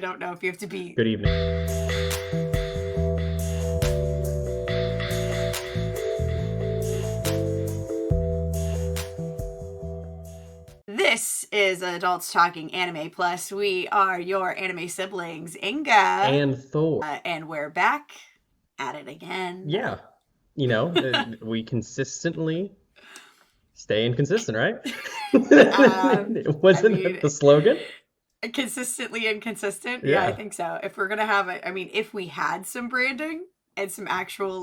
don't know if you have to be. Good evening. This is Adults Talking Anime Plus. We are your anime siblings, Inga And Thor. And we're back at it again. Yeah. We consistently stay inconsistent, right? Wasn't that the slogan? Consistently inconsistent? Yeah. I think so. If we're going to have it, if we had some branding and some actual,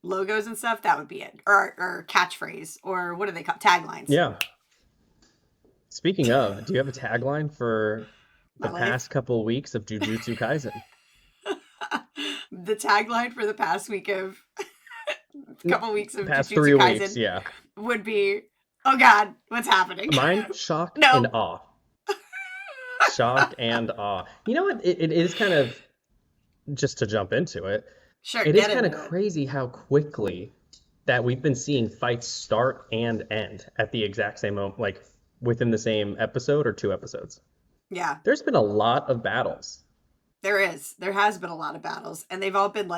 logos and stuff, that would be it. Or catchphrase, or what do they call taglines? Yeah. Speaking of, do you have a tagline for the past couple weeks of Jujutsu Kaisen? The tagline for the past week of couple weeks of past Jujutsu 3 Kaisen weeks, yeah, would be, oh God, what's happening? Mine, shock No. and awe. Shock and awe. You know what? It is kind of, just to jump into it, sure, it is kind of crazy how quickly that we've been seeing fights start and end at the exact same moment, like within the same episode or 2 episodes. Yeah. There's been a lot of battles. There has been a lot of battles, and they've all been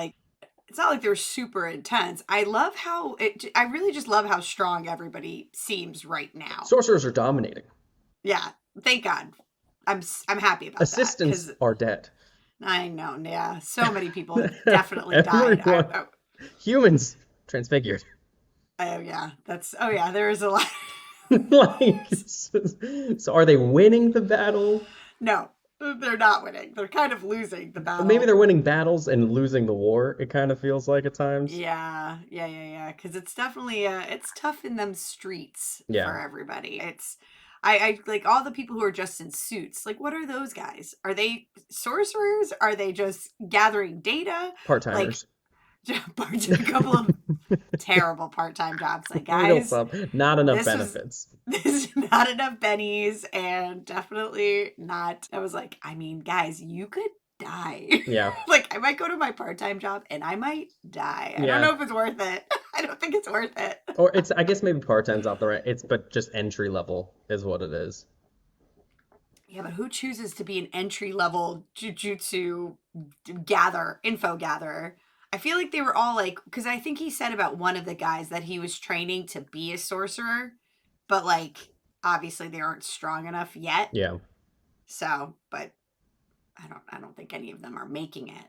it's not like they're super intense. I really just love how strong everybody seems right now. Sorcerers are dominating. Yeah, thank God. I'm happy about Assistants that. are dead. I know, yeah. So many people definitely died. Humans transfigured. Oh yeah, there is a lot. So are they winning the battle? No, they're not winning. They're kind of losing the battle. Maybe they're winning battles and losing the war. It kind of feels like at times. Yeah. Because it's definitely it's tough in them streets for everybody. I like all the people who are just in suits. Like, what are those guys? Are they sorcerers? Are they just gathering data? Part-timers. A couple of terrible part-time jobs. Like, guys, not enough benefits. This is not enough bennies, and definitely not. I was like, guys, you could die. Yeah. I might go to my part-time job and I might die. I don't know if it's worth it. I don't think it's worth it. Or I guess maybe part-time's not the right. But just entry level is what it is. Yeah, but who chooses to be an entry-level Jujutsu info gatherer? I feel like they were all because I think he said about one of the guys that he was training to be a sorcerer, but obviously they aren't strong enough yet. Yeah. So, but I don't think any of them are making it.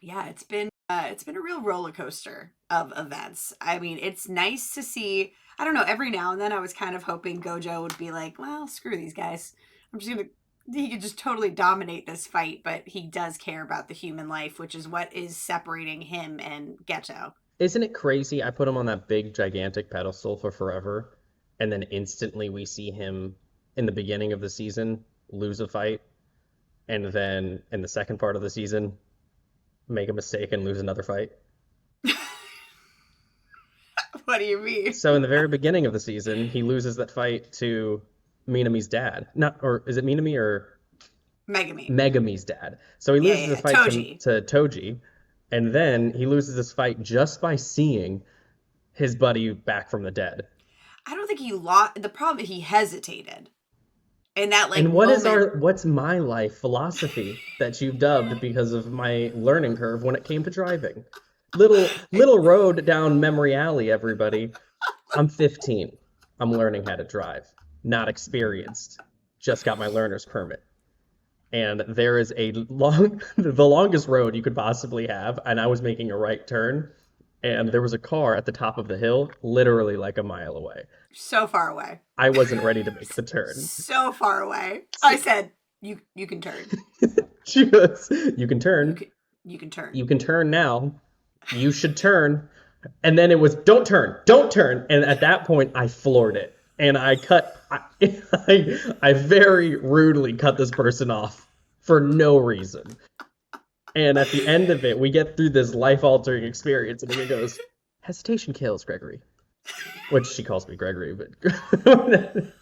Yeah, it's been a real roller coaster of events. It's nice to see. I don't know. Every now and then, I was kind of hoping Gojo would be like, "Well, screw these guys. He could just totally dominate this fight," but he does care about the human life, which is what is separating him and Geto. Isn't it crazy? I put him on that big, gigantic pedestal for forever, and then instantly we see him in the beginning of the season lose a fight, and then in the second part of the season make a mistake and lose another fight. What do you mean? So in the very beginning of the season, he loses that fight to Minami's dad. Or is it Minami or Megami? Megami's dad. So he loses the fight to Toji, and then he loses this fight just by seeing his buddy back from the dead. I don't think he lost. The problem is he hesitated. And that and what's my life philosophy that you've dubbed because of my learning curve when it came to driving? Little road down memory alley, everybody. I'm 15. I'm learning how to drive. Not experienced. Just got my learner's permit. And there is the longest road you could possibly have, and I was making a right turn, and there was a car at the top of the hill, literally like a mile away. So far away. I wasn't ready to make the turn. So far away. I said, you can turn. She goes, you can turn. You can turn. You can turn now. You should turn. And then it was, don't turn. And at that point, I floored it. And I very rudely cut this person off for no reason. And at the end of it, we get through this life-altering experience, and he goes, hesitation kills, Gregory. Which she calls me Gregory, but it's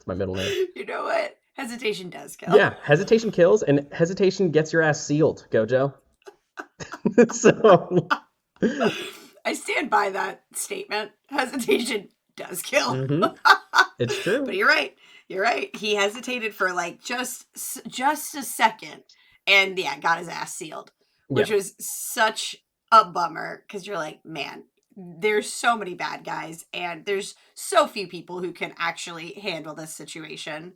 my middle name. You know what? Hesitation does kill. Yeah, hesitation kills, and hesitation gets your ass sealed, Gojo. So I stand by that statement. Hesitation does kill. Mm-hmm. It's true. But you're right. You're right. He hesitated for like just a second, and yeah, got his ass sealed, which Yeah. was such a bummer because you're like, man, there's so many bad guys, and there's so few people who can actually handle this situation.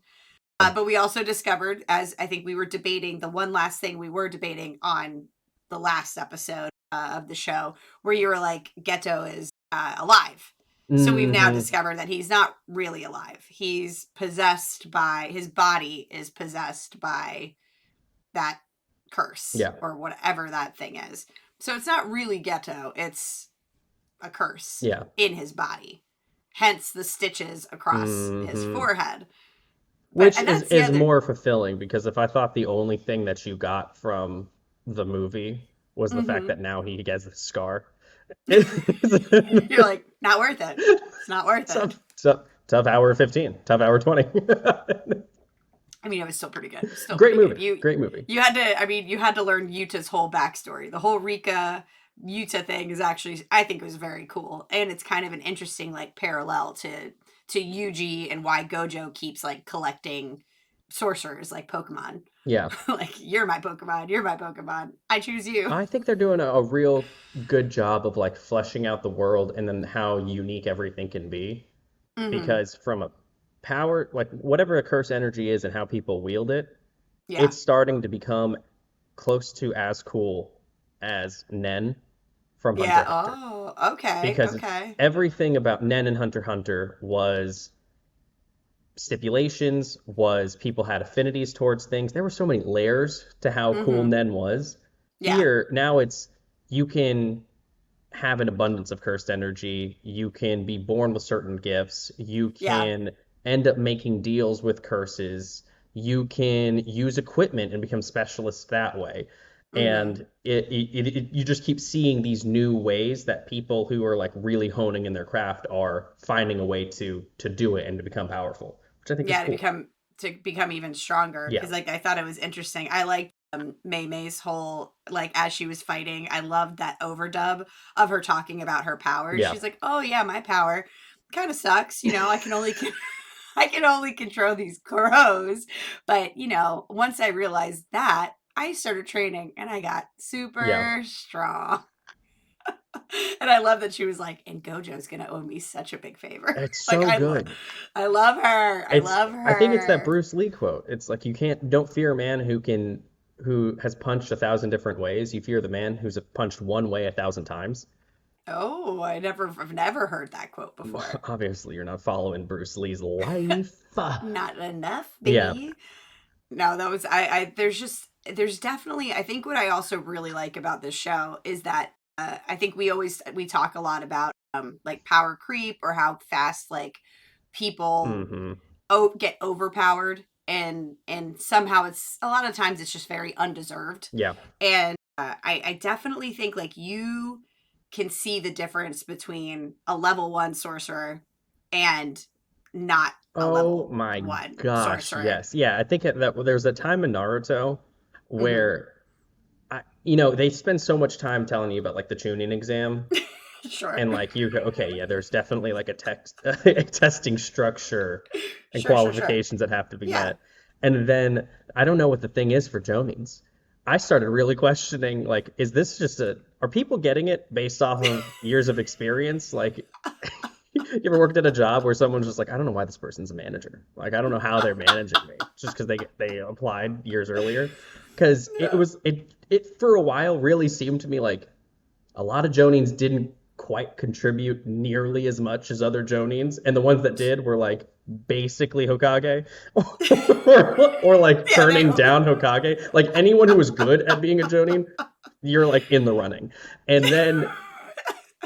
But we also discovered, as I think we were debating, the one last thing we were debating on the last episode of the show, where you were like, Geto is alive. So we've now Hmm. discovered that he's not really alive. He's possessed by, his body is possessed by that curse Yeah. or whatever that thing is. So it's not really Geto, it's a curse Yeah. in his body. Hence the stitches across his Hmm. forehead. But Which and is that's the is other. more fulfilling because if I thought the only thing that you got from the movie was the fact Mm-hmm. that now he has a scar, You're like, not worth it. It's not worth it. tough hour 15, tough hour 20. I mean, it was still pretty good. Still Great pretty good. movie. You Great movie. you had to. I mean, you had to learn Yuta's whole backstory. The whole Rika Yuta thing is actually, I think, it was very cool, and it's kind of an interesting like parallel to Yuji and why Gojo keeps like collecting sorcerers like Pokemon. Yeah. Like, you're my Pokemon. You're my Pokemon. I choose you. I think they're doing a real good job of like fleshing out the world and then how unique everything can be. Mm-hmm. Because from a power, like whatever a curse energy is and how people wield it, Yeah. it's starting to become close to as cool as Nen from Hunter Yeah. x Hunter. Oh. Okay. Because Okay. everything about Nen and Hunter x Hunter was stipulations, was people had affinities towards things. There were so many layers to how cool Mm-hmm. Nen was. Yeah. Here, now it's you can have an abundance of cursed energy. You can be born with certain gifts. You Yeah. can end up making deals with curses. You can use equipment and become specialists that way. Mm-hmm. And you just keep seeing these new ways that people who are like really honing in their craft are finding a way to do it and to become powerful, which I think is Yeah, cool. to become even stronger, Yeah, because like I thought it was interesting. I liked Mei Mei's whole, like, as she was fighting, I loved that overdub of her talking about her powers. yeah, She's like, oh yeah, my power kind of sucks, I can only I can only control these crows. But once I realized that, I started training and I got yeah. super strong. And I love that she was like, and Gojo's gonna owe me such a big favor. It's Like, so good. I love her. I It's love I think it's that her. Bruce Lee quote. It's like you don't fear a man who has punched 1,000 different ways. You fear the man who's punched one way 1,000 times. Oh, I've never heard that quote before. Obviously, you're not following Bruce Lee's life. Not enough, Yeah, baby. No, that was there's definitely, I think what I also really like about this show is that I think we talk a lot about like power creep, or how fast like people hmm, get overpowered, and somehow it's a lot of times it's just very undeserved. yeah. And I definitely think like you can see the difference between a level one sorcerer and not a Oh level my one gosh, sorcerer. yes, yeah. I think there's a time in Naruto Hmm. where they spend so much time telling you about like the tuning exam. Sure. And like you go, okay, yeah, there's definitely like a text a testing structure and Sure, sure, sure. qualifications that have to be Yeah. met. And then I don't know what the thing is for Jonings. I started really questioning like, is this just are people getting it based off of years of experience? Like, you ever worked at a job where someone's just like, I don't know why this person's a manager. Like, I don't know how they're managing me just because they applied years earlier. Because Yeah. it for a while really seemed to me like a lot of Jonines didn't quite contribute nearly as much as other Jonines, and the ones that did were like basically Hokage, or like Yeah, they turning down Hokage. Like anyone who was good at being a Jonin, you're like in the running. And then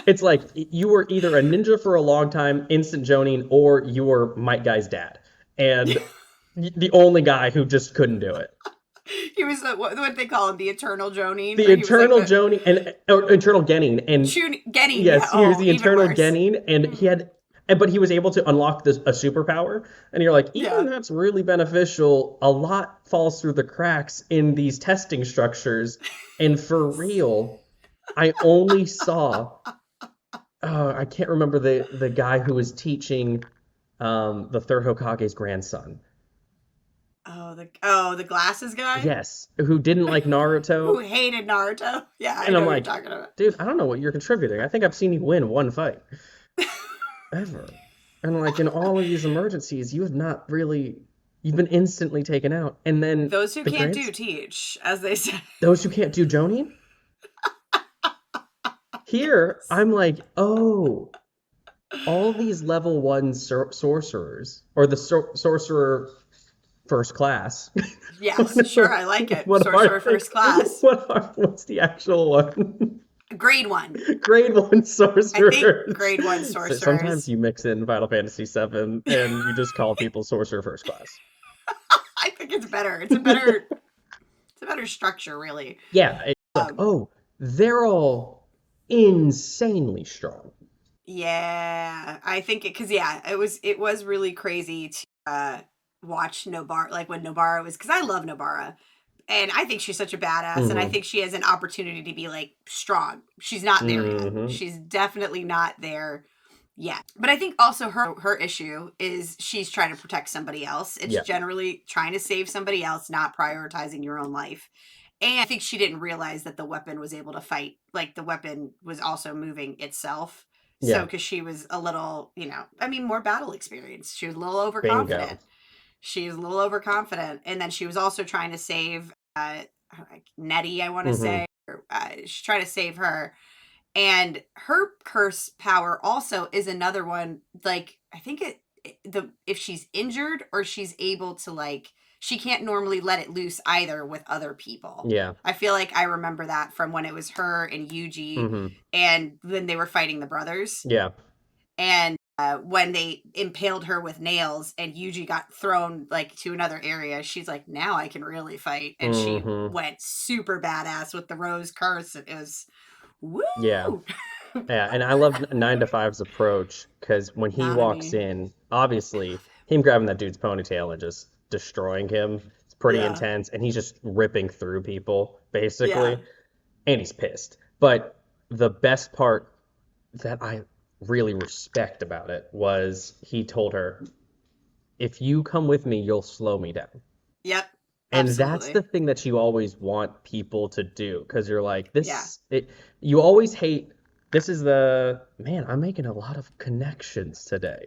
it's like you were either a ninja for a long time, instant Jonin, or you were Might Guy's dad, and the only guy who just couldn't do it. he was what they call him, the eternal Jonin, The or he was like eternal the Jonin and or eternal Genin, and Genin. Yeah. yes, he was Oh, the even internal worse. Genin, and but he was able to unlock a superpower. And you're like, even Yeah. that's really beneficial. A lot falls through the cracks in these testing structures. And for real, I only saw, I can't remember the guy who was teaching. The third Hokage's grandson. Oh, the glasses guy Yes, who didn't like who Naruto. hated Naruto. Yeah, I And I'm know what you're like, talking about. dude, I don't know what you're contributing. I think I've seen you win one fight ever. And like in all of these emergencies, you have not really, you've been instantly taken out. And then Those who the can't grants, do teach, as they say. those who can't do Jonin, here I'm like, oh, all these level one sorcerers, or the sorcerer first class. Yes, sure, I like it. What Sorcerer are they? first class. What's the actual one? Grade one. Grade one I think sorcerers. grade one So sometimes sorcerers. you mix in Final Fantasy VII and you just call people sorcerer first class. I think it's better. It's a better structure, really. Yeah, it's like, Um, oh, they're all insanely strong. yeah, I think it because yeah, it was really crazy to watch Nobara like when Nobara was because I love Nobara and I think she's such a badass and I Hmm. think she has an opportunity to be like strong. She's not there yet. Hmm. She's definitely not there yet. But I think also her issue is she's trying to protect somebody else. It's Yeah, generally trying to save somebody else, not prioritizing your own life. And I think she didn't realize that the weapon was able to fight. Like the weapon was also moving itself. So, yeah, because she was a little, I mean, more battle experience. She was a little bingo. overconfident. She was a little overconfident. And then she was also trying to save Nettie, I want to say. Hmm. She's trying to save her. And her curse power also is another one. Like, I think the if she's injured or she's able to like she can't normally let it loose either with other people. Yeah. I feel like I remember that from when it was her and Yuji Hmm. and when they were fighting the brothers Yeah. and when they impaled her with nails and Yuji got thrown like to another area, she's like, now I can really fight. And she Hmm. went super badass with the rose curse. It was Yeah. woo. Yeah, and I love Nine to Five's approach because when he walks Nanami. in, obviously him grabbing that dude's ponytail and just destroying him, it's pretty Yeah. intense, and he's just ripping through people Yeah. basically, and he's pissed. But the best part that I really respect about it was he told her, "If you come with me, you'll slow me down." Yep. And that's the Absolutely. thing that you always want people to do because you're like, Yeah. you always hate. This is the man, I'm making a lot of connections today.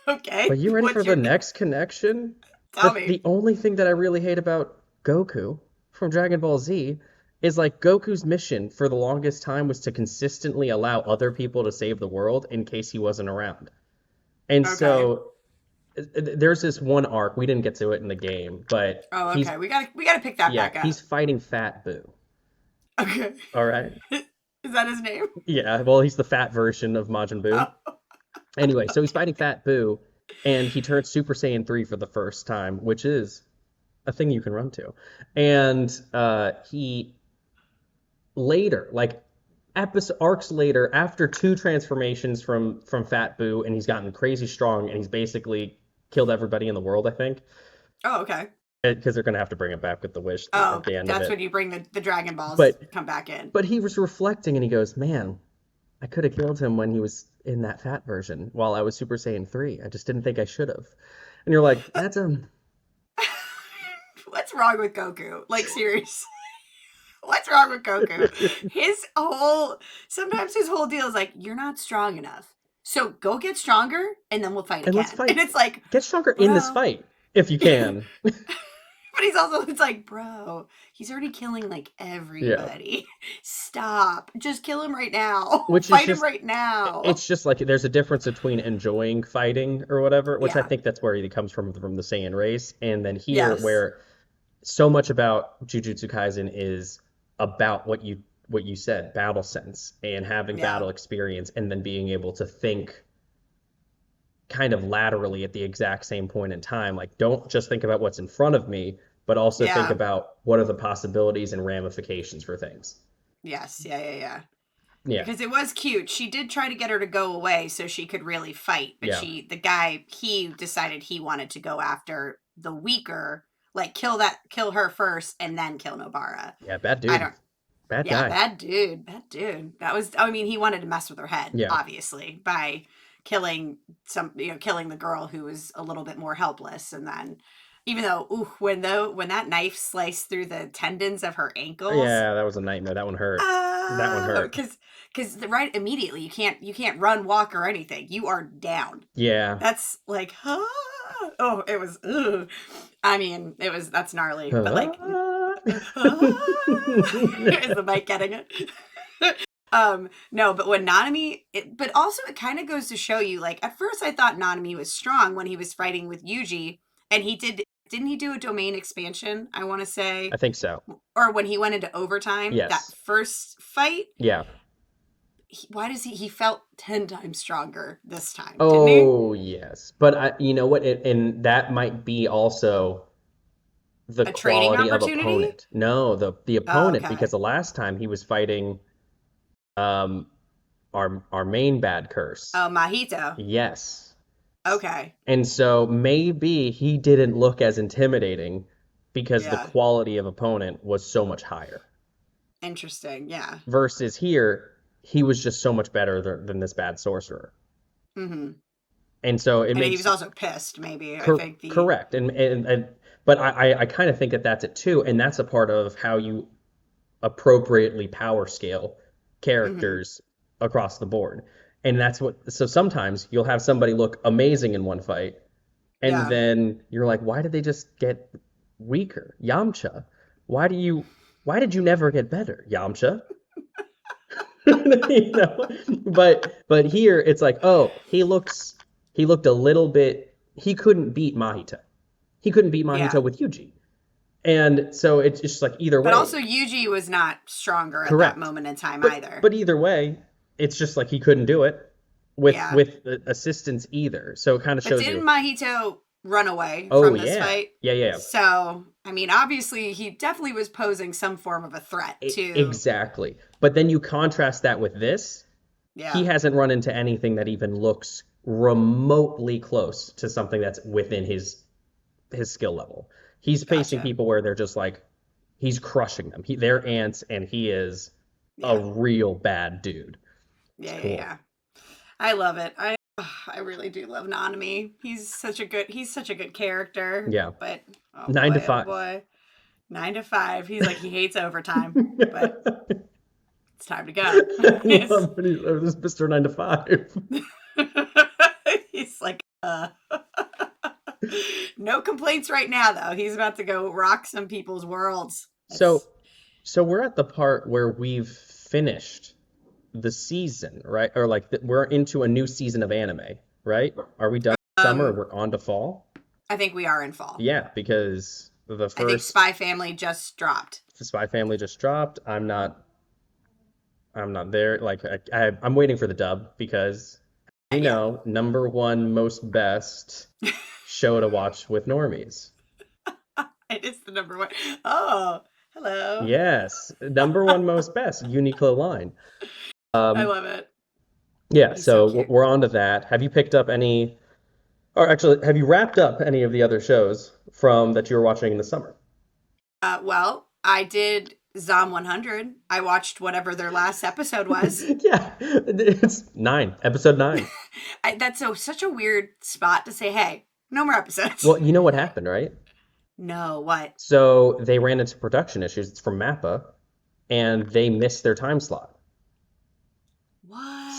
Okay. But you ready for What's the your next connection? tell The me? only thing that I really hate about Goku from Dragon Ball Z is like Goku's mission for the longest time was to consistently allow other people to save the world in case he wasn't around. And Okay. so there's this one arc, we didn't get to it in the game, but Oh, okay. We gotta pick that yeah, back he's up. fighting Fat Boo. Okay. All right. Is that his name? Yeah, well, he's the fat version of Majin Buu. Oh. Anyway, so he's fighting Fat Buu, and he turns Super Saiyan 3 for the first time, which is a thing you can run to. And he later, like episode arcs later, after two transformations from Fat Buu, and he's gotten crazy strong, and he's basically killed everybody in the world, I think, Oh, okay. because they're gonna have to bring it back with the wish thing at Oh, the end of that's it. when you bring the Dragon Balls But come back in. but he was reflecting, and he goes, "Man, I could have killed him when he was in that fat version while I was Super Saiyan 3. I just didn't think I should have." And you're like, that's a What's wrong with Goku? Like seriously. What's wrong with Goku? His whole sometimes his whole deal is like, you're not strong enough. So go get stronger and then we'll fight and let's again. And fight. it's like, Get stronger in this bro. fight if you can. But he's also it's like, bro, he's already killing like Yeah. everybody. Stop. Just kill him right now. Which is Fight him just right now. it's just like there's a difference between enjoying fighting or whatever, which I Yeah. think that's where he comes from the Saiyan race, and then here Yes. where so much about Jujutsu Kaisen is about what you said, battle sense and having Yeah. battle experience and then being able to think kind of laterally at the exact same point in time. Like, don't just think about what's in front of me, but also think Yeah. about what are the possibilities and ramifications for things. Yes. Yeah, yeah, yeah. Yeah, Because it was cute. She did try to get her to go away so she could really fight, but yeah, the guy, he decided he wanted to go after the weaker, like kill her first and then kill Nobara. yeah. Bad I dude, don't bad Yeah, guy. bad dude. Bad dude. That was I mean, he wanted to mess with her head, Yeah, obviously, by killing killing the girl who was a little bit more helpless, and then even though when that knife sliced through the tendons of her ankles, Yeah, that was a nightmare. That one hurt. That one oh, hurt. because right immediately you can't run, walk, or anything. You are down. Yeah. That's like, oh, it was. Ugh. I mean, that's gnarly, but like, is the mic getting it? No, but when but also it kind of goes to show you, like, at first I thought Nanami was strong when he was fighting with Yuji, and didn't he do a domain expansion, I want to I say, think so. or when he went into overtime, that Yes. first fight, Yeah. he felt 10 times stronger this time, didn't he? Oh, yes. But you know what? And that might be also the A training quality of opportunity? opponent. No, the Oh, opponent, because okay. the last time he was fighting um our main bad curse. Oh, Mahito. Yes. Okay. And so maybe he didn't look as intimidating because the Yeah. quality of opponent was so much higher. Interesting. Yeah. Versus here, he was just so much better than this bad sorcerer. Mm-hmm. And so it And he was makes also pissed, maybe. I think correct. And but I kind of think that that's it too, and that's a part of how you appropriately power scale mm-hmm. characters across the board. And that's what, so sometimes you'll have somebody look amazing in one fight, and Yeah. then you're like, why did they just get weaker? Yamcha, why do you why did you never get better, Yamcha? You know? But here it's like, oh, he looked a little bit, he couldn't beat Mahito. He couldn't beat Yeah. Mahito with Yuji. And so it's just like either But way. also, Yuji was not stronger at that Correct. moment in time But either. but either way, it's just like he couldn't do it Yeah. with assistance either. So it kind of But shows didn't you, Mahito run away oh from this yeah. fight? Yeah, yeah. So, I mean, obviously, he definitely was posing some form of a threat to. Exactly. But then you contrast that with this. He Yeah. hasn't run into anything that even looks remotely close to something that's within his skill level. He's facing Gotcha. people where they're just like, he's crushing them. They're ants, and he is a Yeah. real bad dude. It's Yeah. Yeah. cool. Yeah. I love it. I really do love Nanami. He's such a good character. Yeah. But oh Nine to boy, oh five. boy. 9 to 5. He's like, he hates overtime, but it's time to go. I love when this Mr. 9 to 5. He's like, no complaints right now, though. He's about to go rock some people's worlds. So so we're at the part where we've finished the season, right? Or like we're into a new season of anime, right? Are we done with summer or Um, we're on to fall? I think we are in fall. Yeah, because the I think first Spy Family just dropped. Spy Family just dropped. I'm not there. Like I'm waiting for the dub because you Yeah. know, number one most best show to watch with normies. It is the number one. Oh, hello. Yes, number one most best Uniqlo line. I Um, love it. yeah, He's so so cute. we're on to that. Have you picked up any, or actually, have you wrapped up any of the other shows from that you were watching in the summer? Well, I did Zom 100. I watched whatever their last episode was. Yeah, it's nine, episode nine. That's such a weird spot to say, hey, no more episodes. Well, you know what happened, right? No, what? So they ran into production issues. It's from Mappa, and they missed their time slot.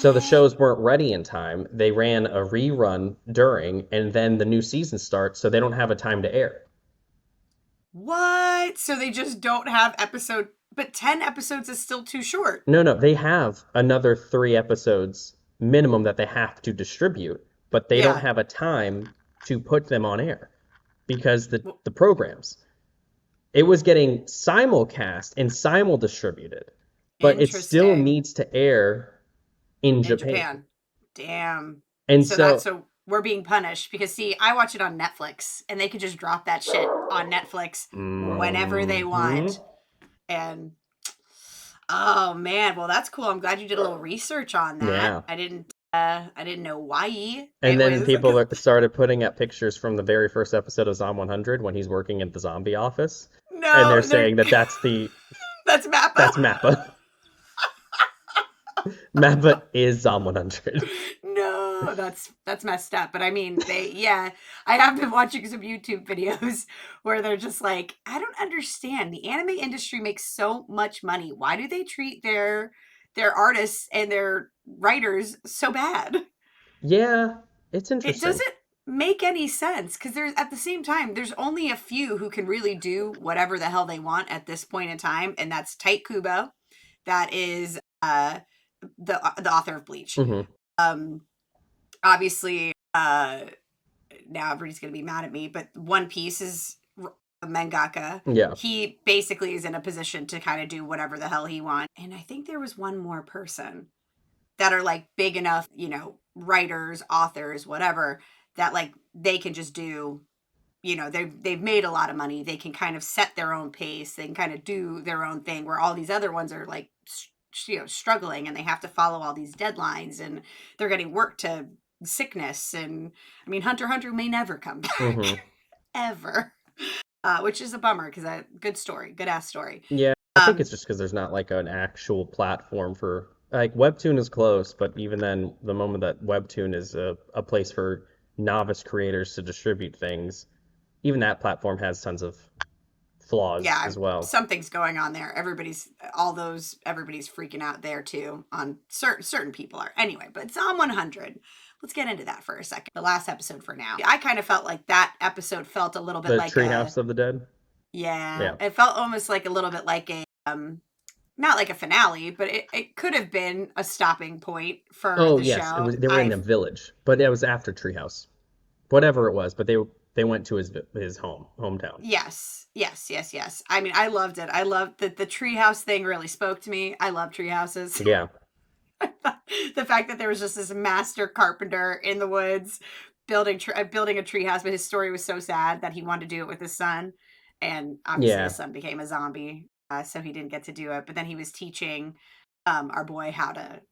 So the What? shows weren't ready in time. They ran a rerun during, and then the new season starts, so they don't have a time to air. What? So they just don't have but 10 episodes is still too short. No, no, they have another 3 episodes minimum that they have to distribute, but they don't Yeah. have a time to put them on air because Well, the programs. It was getting simulcast and simul distributed, but it still interesting. needs to air in In Japan. Japan. Damn. And So that's so, so we're being punished because see, I watch it on Netflix and they could just drop that shit on Netflix whenever they want. mhm, And oh man, well that's cool. I'm glad you did a little research on that. yeah. I didn't know why And it then was people because started putting up pictures from the very first episode of Zom 100 when he's working at the zombie office, and they're no, they're saying that that's Mappa. that's Mappa. Mappa is Zom 100. No. oh, that's messed up. But I mean, yeah, I have been watching some YouTube videos where they're just like, I don't understand. The anime industry makes so much money. Why do they treat their artists and their writers so bad? Yeah, it's It interesting. doesn't make any sense because there's at the same time there's only a few who can really do whatever the hell they want at this point in time, and that's Tite Kubo, that is the author of Bleach. Hmm. Um, Obviously, now everybody's gonna be mad at me, but One Piece is a mangaka. Yeah. He basically is in a position to kind of do whatever the hell he wants. And I think there was one more person that are like big enough, writers, authors, whatever, that like they can just do, they've made a lot of money. They can kind of set their own pace. They can kind of do their own thing where all these other ones are like struggling and they have to follow all these deadlines and they're getting worked to sickness. And I mean, Hunter x Hunter may never come back Hmm. ever, which is a bummer because good story, good ass story. Yeah, I think Um, it's just because there's not like an actual platform for like Webtoon is close, but even then, the moment that Webtoon is a place for novice creators to distribute things, even that platform has tons of flaws yeah, as well. something's going on there. Everybody's freaking out there too. On certain people are anyway. But Psalm 100. Let's get into that for a second. The last episode for now. I kind of felt like that episode felt a little bit The like a Treehouse of the Dead. yeah. Yeah. It felt almost like a little bit like a not like a finale, but it could have been a stopping point for Oh the yes, it show. was. They were in I a village, but it was after Treehouse, whatever it was. But they went to his hometown. Yes, yes, yes, yes. I mean, I loved it. I loved that the treehouse thing really spoke to me. I love tree houses. Yeah, The fact that there was just this master carpenter in the woods building a treehouse, but his story was so sad that he wanted to do it with his son, and obviously yeah, his son became a zombie, so he didn't get to do it. But then he was teaching our boy how to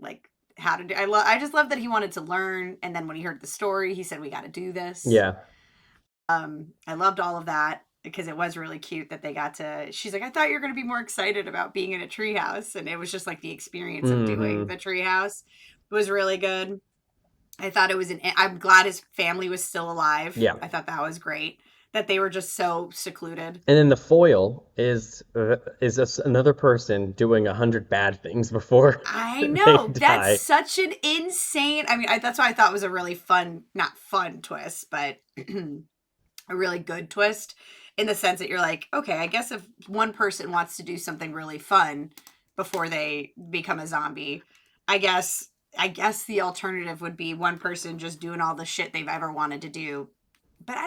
do. I just love that he wanted to learn, and then when he heard the story, he said, "We got to do this." yeah. I loved all of that because it was really cute that they got to. She's like, I thought you were going to be more excited about being in a treehouse, and it was just like the experience of doing Hmm. the treehouse was really good. I thought it was I'm glad his family was still alive. Yeah. I thought that was great that they were just so secluded. And then the foil is another person doing 100 bad things before I they know that's die. such an insane. I mean, that's why I thought it was a really fun, not fun twist, but a really good twist in the sense that you're like, okay, I guess if one person wants to do something really fun before they become a zombie, I guess the alternative would be one person just doing all the shit they've ever wanted to do. But I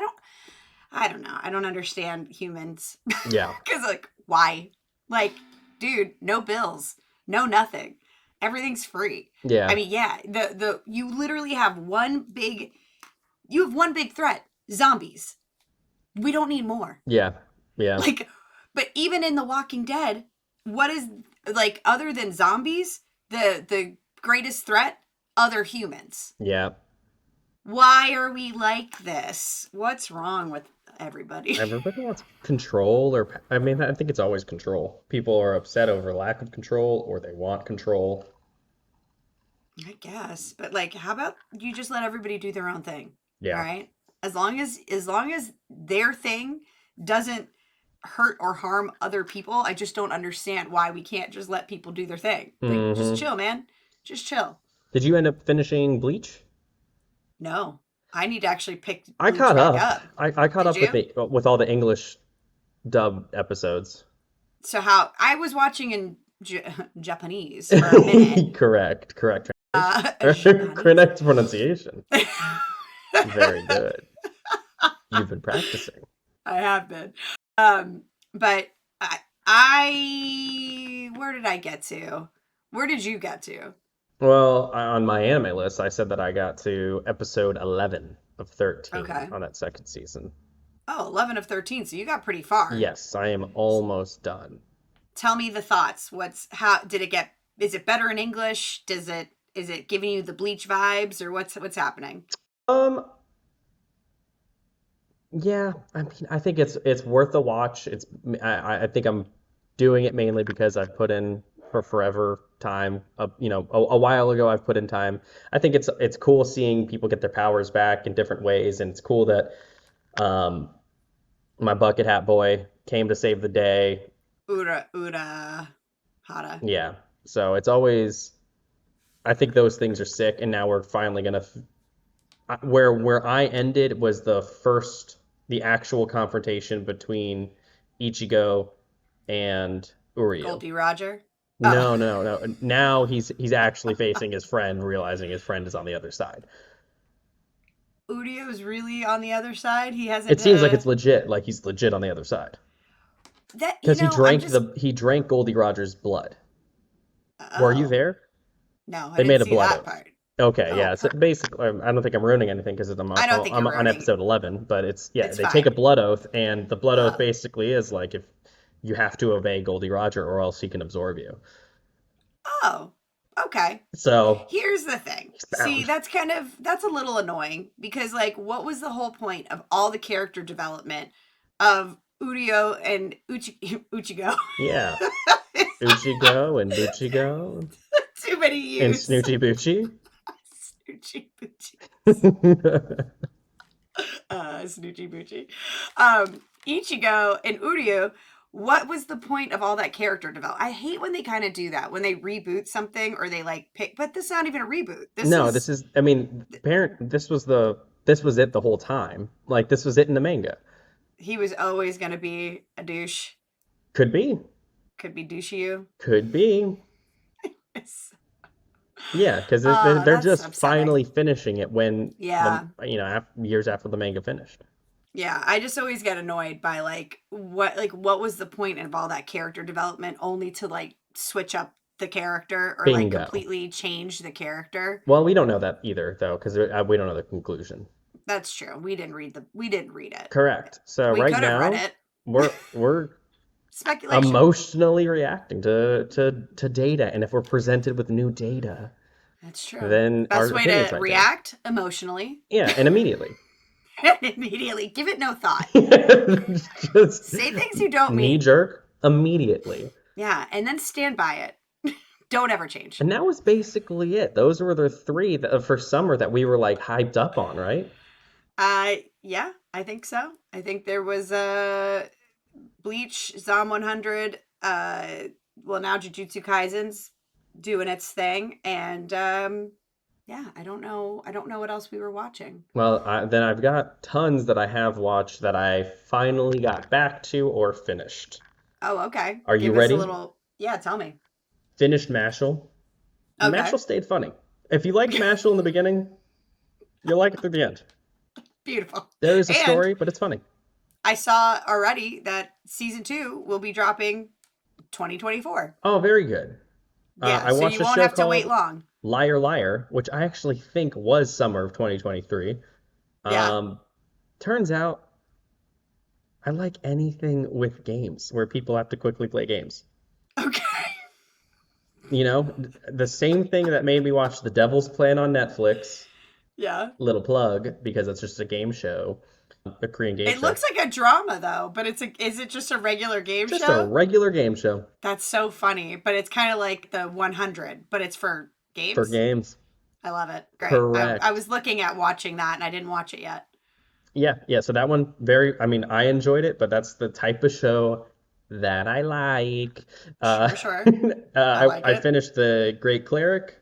don't know. I don't understand humans Yeah, cuz like why? Like dude, no bills, no nothing. Everything's free. I yeah, mean, yeah, the you literally have one big threat, zombies. We don't need more. yeah, yeah, Like, but even in The Walking Dead, what is like other than zombies, the greatest threat? Other humans. yeah. Why are we like this? What's wrong with everybody? Everybody wants control, or I mean, I think it's always control. People are upset over lack of control, or they want control. I guess, but like, how about you just let everybody do their own thing? All Yeah. right, as long as their thing doesn't hurt or harm other people, I just don't understand why we can't just let people do their thing. Like, just Hmm. chill, man. Just chill. Did you end up finishing Bleach? No, I need to actually pick I Bleach caught back up. up. I caught Did up with you? all the English dub episodes. So how I was watching in Japanese for a minute. Correct translation. Japanese. Correct pronunciation. Very good. You've been practicing. I have been. But I where did I get to? Where did you get to? Well, on my anime list, I said that I got to episode 11 of 13 Okay. on that second season. Oh, 11 of 13. So you got pretty far. Yes, I am almost done. Tell me the thoughts. How did it get? Is it better in English? Is it giving you the Bleach vibes or what's happening? Um, yeah, I mean, I think it's worth a watch. I think I'm doing it mainly because I've put in for forever time. A while ago I've put in time. I think it's cool seeing people get their powers back in different ways, and it's cool that um, my bucket hat boy came to save the day. Ura Hara. Yeah. So it's always, I think those things are sick, and now we're finally gonna where I ended was the actual confrontation between Ichigo and Uryu. Goldie Roger. Oh, No, no, no. Now he's actually facing his friend, realizing his friend is on the other side. Udio's really on the other side. He It hasn't. seems like it's legit, like he's legit on the other side. That Because I'm just. he drank Goldie Roger's blood. Were you Oh there? no, I They didn't made a see blood that oath. part. Okay, Oh, yeah. So basically, I don't think I'm ruining anything because I don't think I'm you're on ruining. episode 11, but it's yeah, It's they take a fine. blood oath, and the blood oath Uh, basically is like if you have to obey Goldie Roger or else he can absorb you. oh, okay. So Here's the thing. he's See, bound. that's a little annoying because like what was the whole point of all the character development of Udio and Uchigo? Yeah, Uchigo and Buchigo Too many and U's. Snoochie Boochie. Snoochie Boochies. Snoochie Boochie. Ichigo and Uryu, what was the point of all that character development? I hate when they kind of do that, when they reboot something or they like pick, but this is not even a reboot. This No, is, I mean, parent. This was it the whole time. Like this was it in the manga. he was always going to be a douche. Could be, Could be douchey. could be. Yeah, because they're That's just upsetting. finally finishing it when Yeah. years after the manga finished. Yeah, I just always get annoyed by like what was the point of all that character development only to like switch up the character or like Bingo. completely change the character. Well, we don't know that either, though, because we don't know the conclusion. That's true. We didn't read it. Correct. So We right could have read now, it. we're Speculation. emotionally reacting to data, and if we're presented with new data, That's true. then our Best way opinions to might change. react emotionally Yeah, and immediately. and immediately give it no thought. Just Say things you don't knee mean. jerk immediately. Yeah, and then stand by it. Don't ever change. And that was basically it. Those were the three for summer that we were like hyped up on, right? Yeah, I think so. I think there was Bleach, Zom 100, well now Jujutsu Kaisen's doing its thing, and yeah, I don't know what else we were watching. Well, then I've got tons that I have watched that I finally got back to or finished. Oh, okay. Are you Give us a ready? little. Yeah, tell me. Finished Mashal. Okay. Mashal stayed funny. If you liked Mashal in the beginning, you'll like it through the end. Beautiful. There is a And story, but it's funny. I saw already that season 2 will be dropping 2024. Oh, very good. Yeah, I so watched you a won't show have to wait called long. Liar Liar, which I actually think was summer of 2023. Yeah. Um, turns out I like anything with games where people have to quickly play games. Okay. You know, the same thing that made me watch The Devil's Plan on Netflix, Yeah. little plug, because it's just a game show, a Korean game It show. looks like a drama though, but is it just a regular game Just a show? regular game show That's so funny, but it's kind of like the 100, but it's for for games. games. I love it. Great. I Correct. was looking at watching that and I didn't watch it yet. Yeah, yeah. So that one, I mean, I enjoyed it, but that's the type of show that I like. Uh, Sure, sure. I like I it. finished The Great Cleric.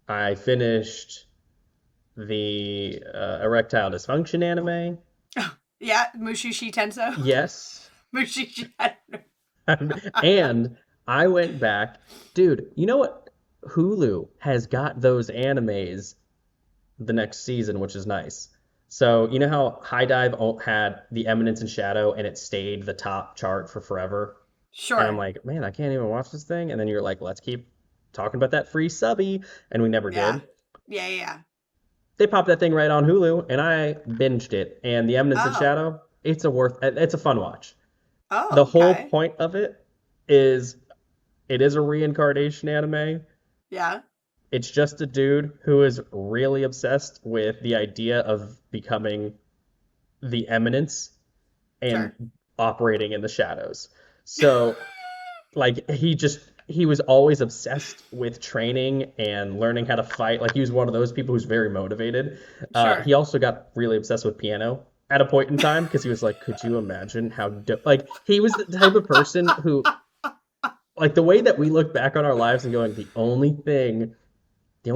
I finished the Erectile Dysfunction anime. Yeah, Mushishi Tenso. Yes. Mushishi. And I went back, dude, you know what? Hulu has got those animes the next season, which is nice. So, you know how High Dive had The Eminence in Shadow and it stayed the top chart for forever? And I'm Sure. like, man, I can't even watch this thing. And then you're like, let's keep talking about that free subby. And we never Yeah. did. Yeah, yeah, yeah. They popped that thing right on Hulu and I binged it. And The Eminence in Oh. Shadow, it's a fun watch. The Oh, whole okay. point of it is it is a reincarnation anime. Yeah. It's just a dude who is really obsessed with the idea of becoming the eminence Sure. and operating in the shadows. So, like, he just he was always obsessed with training and learning how to fight. Like he was one of those people who's very motivated. Sure. He also got really obsessed with piano at a point in time because he was like, could you imagine how like he was the type of person who like the way that we look back on our lives and going, the only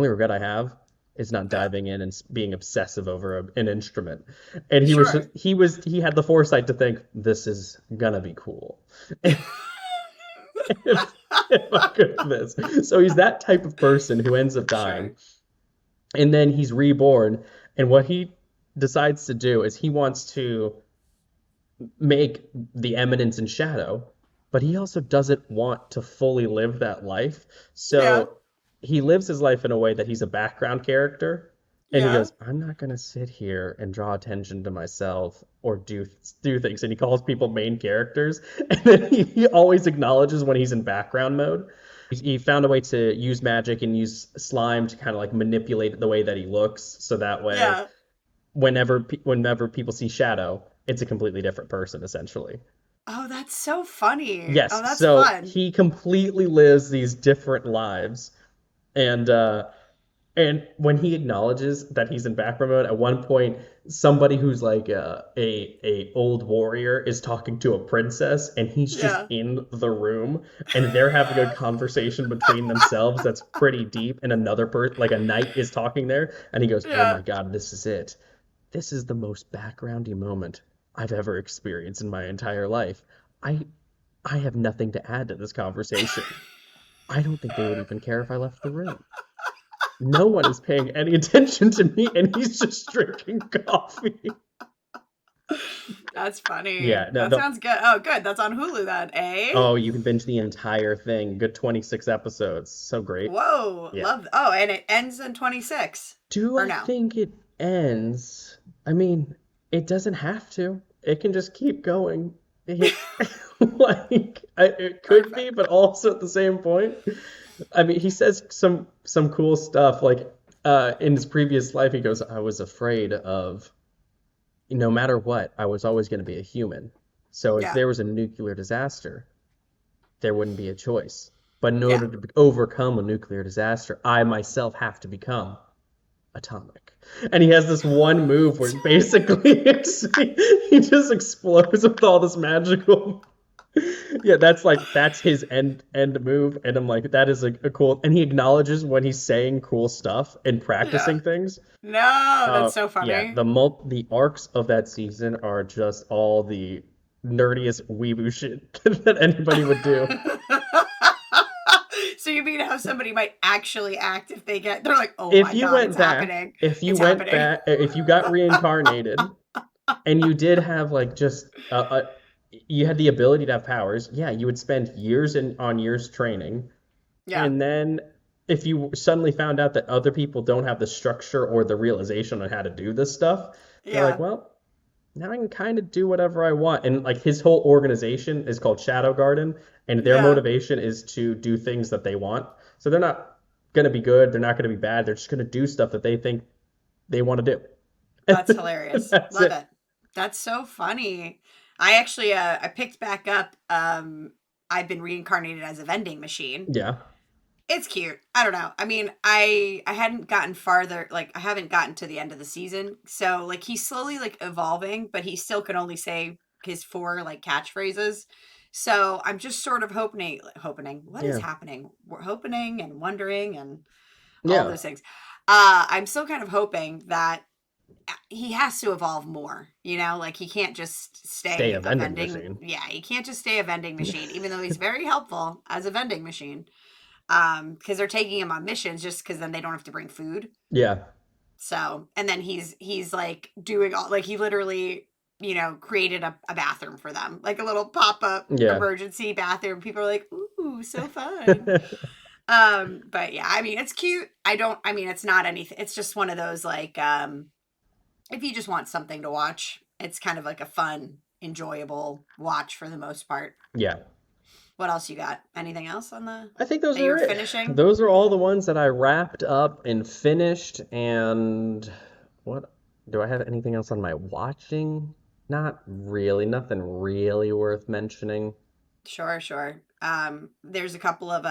regret I have is not Yeah. diving in and being obsessive over an instrument. And Sure. he had the foresight to think this is gonna be cool. If I could do this. So he's that type of person who ends up Sure. dying, and then he's reborn. And what he decides to do is he wants to make the eminence in shadow, but he also doesn't want to fully live that life. Yeah. So he lives his life in a way that he's a background character. And he Yeah. goes, I'm not gonna sit here and draw attention to myself or do things. And he calls people main characters. And then he always acknowledges when he's in background mode. He found a way to use magic and use slime to kind of like manipulate the way that he looks, so that way Yeah. whenever people see Shadow, it's a completely different person essentially. Oh, that's so funny. Oh, Yes, that's so fun. he completely lives these different lives, and and when he acknowledges that he's in background mode, at one point, somebody who's like a old warrior is talking to a princess, and he's just Yeah. in the room, and they're having a conversation between themselves that's pretty deep, and another person, like a knight, is talking there, and he goes, "Oh my Yeah. God, this is it. This is the most backgroundy moment I've ever experienced in my entire life. I I have nothing to add to this conversation. I don't think they would even care if I left the room. No one is paying any attention to me, and he's just drinking coffee." That's funny. Yeah, no, That sounds good. Oh, good. That's on Hulu then, eh? oh, you can binge the entire thing. Good 26 episodes. So great. Whoa. Yeah. Love. Oh, and it ends in 26. Do Or I no? think it ends? I mean, it doesn't have to. It can just keep going. It, it could be, Perfect. but also at the same point. I mean, he says some cool stuff. Like in his previous life, he goes, "I was afraid of no matter what, I was always going to be a human. So if Yeah. there was a nuclear disaster, there wouldn't be a choice. But in Yeah. order to overcome a nuclear disaster, I myself have to become atomic." And he has this one move where basically he just explodes with all this magical. Yeah, that's his end move, and I'm like, that is a cool. And he acknowledges when he's saying cool stuff and Yeah. practicing things. No, that's so Yeah, funny. the arcs of that season are just all the nerdiest weeboo shit that anybody would do. So you mean how somebody might actually act if they're like, oh If my you god, went back, it's happening. if you got reincarnated and you did have like just you had the ability to have powers, yeah, you would spend years on years training, Yeah, and then if you suddenly found out that other people don't have the structure or the realization on how to do this stuff, you're like, yeah, well, now I can kind of do whatever I want. And like his whole organization is called Shadow Garden, and their yeah. motivation is to do things that they want. So they're not going to be good, they're not going to be bad, they're just going to do stuff that they think they want to do. That's hilarious. That's Love it. it. That's so funny. I actually I picked back up I've been reincarnated as a vending machine. Yeah. It's cute. I don't know. I mean, I hadn't gotten farther, like I haven't gotten to the end of the season. So like he's slowly like evolving, but he still can only say his four like catchphrases. So I'm just sort of hoping what is Yeah. happening? We're hoping and wondering and all Yeah. those things. I'm still kind of hoping that he has to evolve more, like he can't just Stay stay a a vending vending. machine. Yeah, he can't just stay a vending machine, even though he's very helpful as a vending machine. Because they're taking him on missions just because then they don't have to bring food. Yeah. So, and then he's like doing all like he literally created a bathroom for them, like a little pop-up Yeah. emergency bathroom. People are like, ooh, so fun. But yeah, I mean, it's cute. I mean, it's not anything. It's just one of those like if you just want something to watch, it's kind of like a fun, enjoyable watch for the most part. Yeah. What else you got? Anything else on I think those that are you're it. finishing? Those are all the ones that I wrapped up and finished. And what do I have anything else on my watching? Not really. Nothing really worth mentioning. Sure, sure. There's a couple of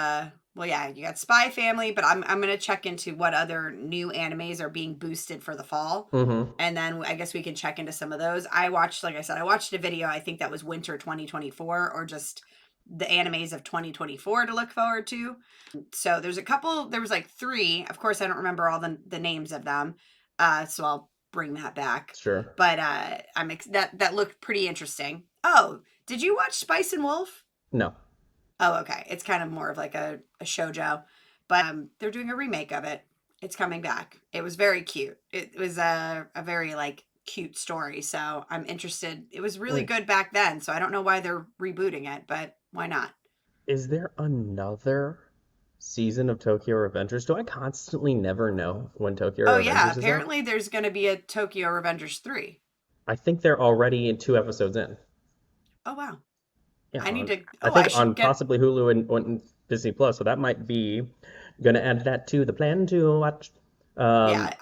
well, yeah, you got Spy Family, but I'm gonna check into what other new animes are being boosted for the fall, Mm-hmm. and then I guess we can check into some of those. I watched, like I said, I watched a video. I think that was winter 2024, or just the animes of 2024 to look forward to. So there's a couple. There was like three. Of course, I don't remember all the names of them, so I'll bring that back. Sure. But that looked pretty interesting. Oh, did you watch Spice and Wolf? No. Oh, okay. It's kind of more of like a shojo, but they're doing a remake of it. It's coming back. It was very cute. It was a very like cute story, so I'm interested. It was really Wait, good back then, so I don't know why they're rebooting it, but why not? is there another season of Tokyo Revengers? Do I constantly never know when Tokyo Oh yeah, Revengers is out? apparently there's going to be a Tokyo Revengers 3. I think they're already in 2 episodes in. Oh wow. Yeah, I need to I I think should on get possibly Hulu and Disney Plus. So that might be gonna add that to the plan to watch. yeah, Yeah,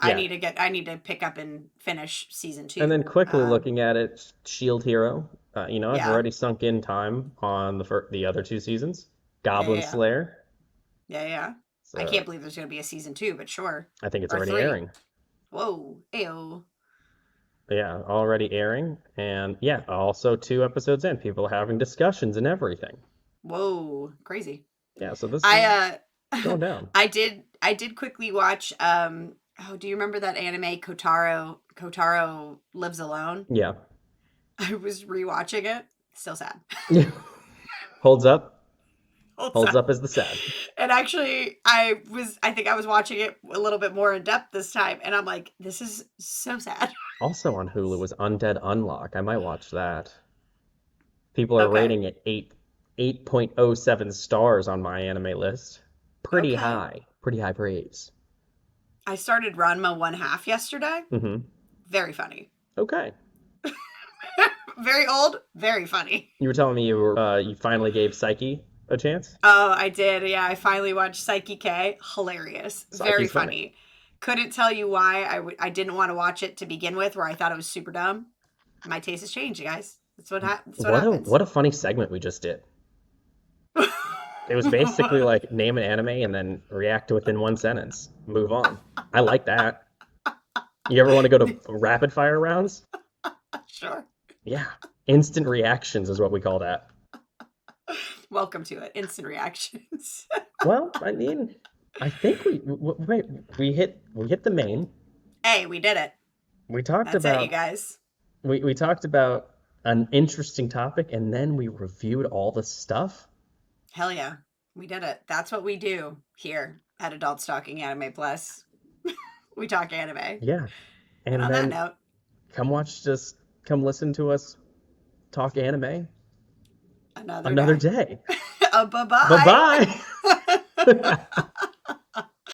I need to pick up and finish season and then 2. quickly looking at it, Shield Hero. I've Yeah. already sunk in time on the other 2 seasons. Yeah, yeah, Goblin yeah. Slayer. Yeah, yeah. I So can't believe there's going to be a season 2, but sure. I think it's Or already 3. airing. Whoa. Ew. Yeah, already airing, and yeah, also 2 episodes in, people having discussions and everything. Whoa. Crazy. Yeah, so this is I going down. I did quickly watch oh, do you remember that anime Kotaro Lives Alone? Yeah, I was rewatching it. Still sad. holds up. Holds Holds up. up as the sad. And actually I think I was watching it a little bit more in depth this time, and I'm like, this is so sad. Also on Hulu was Undead Unlock. I might watch that. People are Okay. rating it 8.07 stars on my anime list. Pretty Okay. high. Pretty high praise. I started Ranma one half yesterday. Mm-hmm. Very funny. Okay. Very old, very funny. You were telling me you finally gave Psyche a chance? Oh, I did. Yeah, I finally watched Psyche K. Hilarious. Very Psyche's funny. funny. Couldn't tell you why I didn't want to watch it to begin with, where I thought it was super dumb. My taste has changed, you guys. That's what happens. What a funny segment we just did. It was basically like name an anime and then react within one sentence. Move on. I like that. You ever want to go to rapid fire rounds? Sure. Yeah. Instant reactions is what we call that. Welcome to it. Instant reactions. Well, I mean, I think wait, we hit the main. Hey, we did it. We talked That's it, you about guys. we talked about an interesting topic and then we reviewed all the stuff. Hell yeah. We did it. That's what we do here at Adult Stalking Anime Plus. We talk anime. Yeah. And And on that then note, come listen to us talk anime another another day. day. Oh, bye Bye bye. bye.